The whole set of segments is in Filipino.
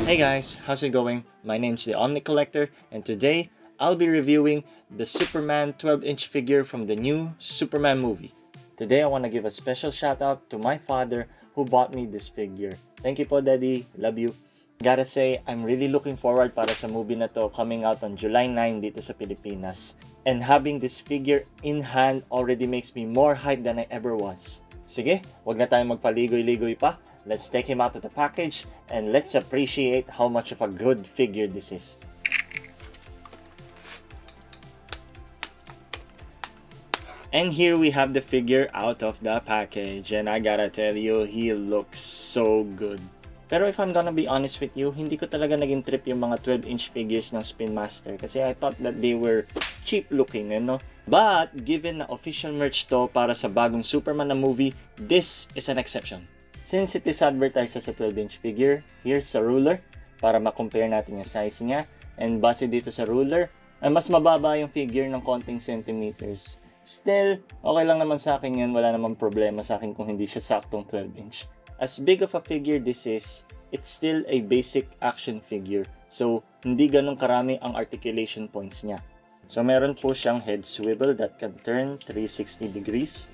Hey guys, how's it going? My name's the Omni Collector, and today I'll be reviewing the Superman 12-inch figure from the new Superman movie. Today I want to give a special shout out to my father who bought me this figure. Thank you po, Daddy. Love you. Gotta say, I'm really looking forward para sa movie na to coming out on July 9 dito sa Pilipinas. And having this figure in hand already makes me more hyped than I ever was. Sige, wag na tayong magpaligoy-ligoy pa. Let's take him out of the package and let's appreciate how much of a good figure this is. And here we have the figure out of the package, and I gotta tell you, he looks so good. Pero if I'm gonna be honest with you, hindi ko talaga naging trip yung mga 12-inch figures ng Spin Master kasi I thought that they were cheap looking, no? But given na official merch to para sa bagong Superman na movie, this is an exception. Since it is advertised as a 12-inch figure, here's a ruler para ma-compare natin yung size niya. And base dito sa ruler, ay mas mababa yung figure ng konting centimeters. Still, okay lang naman sa akin yan. Wala namang problema sa akin kung hindi siya saktong 12-inch. As big of a figure this is, it's still a basic action figure. So, hindi ganun karami ang articulation points niya. So, meron po siyang head swivel that can turn 360 degrees.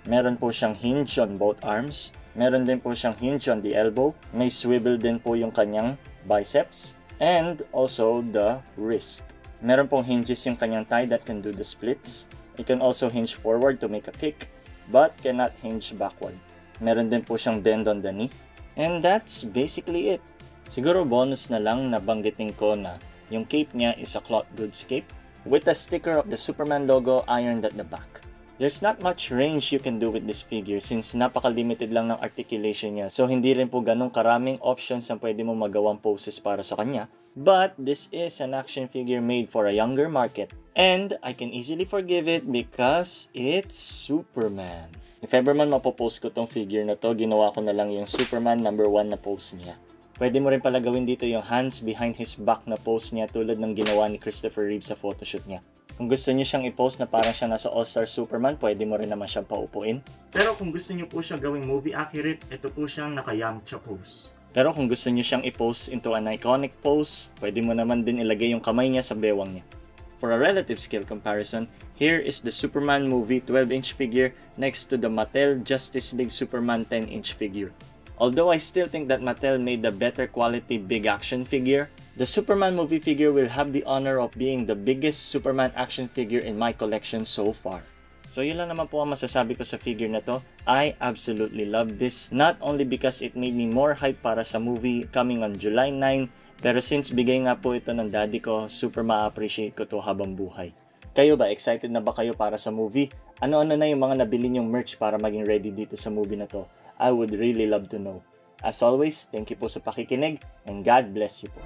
Meron po siyang hinge on both arms. Meron din po siyang hinge on the elbow. May swivel din po yung kanyang biceps. And also the wrist. Meron pong hinges yung kanyang thigh that can do the splits. It can also hinge forward to make a kick, but cannot hinge backward. Meron din po siyang bend on the knee. And that's basically it. Siguro bonus na lang na banggitin ko na yung cape niya is a cloth goods cape with a sticker of the Superman logo ironed at the back. There's not much range you can do with this figure since napaka-limited lang ng articulation niya. So hindi rin po ganun karaming options na pwede mo magawang poses para sa kanya. But this is an action figure made for a younger market. And I can easily forgive it because it's Superman. If ever man mapopost ko tong figure na to, ginawa ko na lang yung Superman #1 na pose niya. Pwede mo rin pala gawin dito yung hands behind his back na pose niya tulad ng ginawa ni Christopher Reeve sa photoshoot niya. Kung gusto niyo siyang i-post na parang siya nasa All-Star Superman, pwede mo rin naman siyang paupuin. Pero kung gusto niyo po siya gawing movie accurate, ito po siyang naka-Yamcha pose. Pero kung gusto niyo siyang i-post into an iconic pose, pwede mo naman din ilagay yung kamay niya sa bewang niya. For a relative scale comparison, here is the Superman movie 12-inch figure next to the Mattel Justice League Superman 10-inch figure. Although I still think that Mattel made the better quality big action figure, the Superman movie figure will have the honor of being the biggest Superman action figure in my collection so far. So yun lang naman po ang masasabi ko sa figure na to. I absolutely love this, not only because it made me more hype para sa movie coming on July 9, pero since bigay nga po ito ng daddy ko, super ma-appreciate ko to habang buhay. Kayo ba, excited na ba kayo para sa movie? Ano-ano na yung mga nabili nyong merch para maging ready dito sa movie na to? I would really love to know. As always, thank you po sa pakikinig and God bless you po.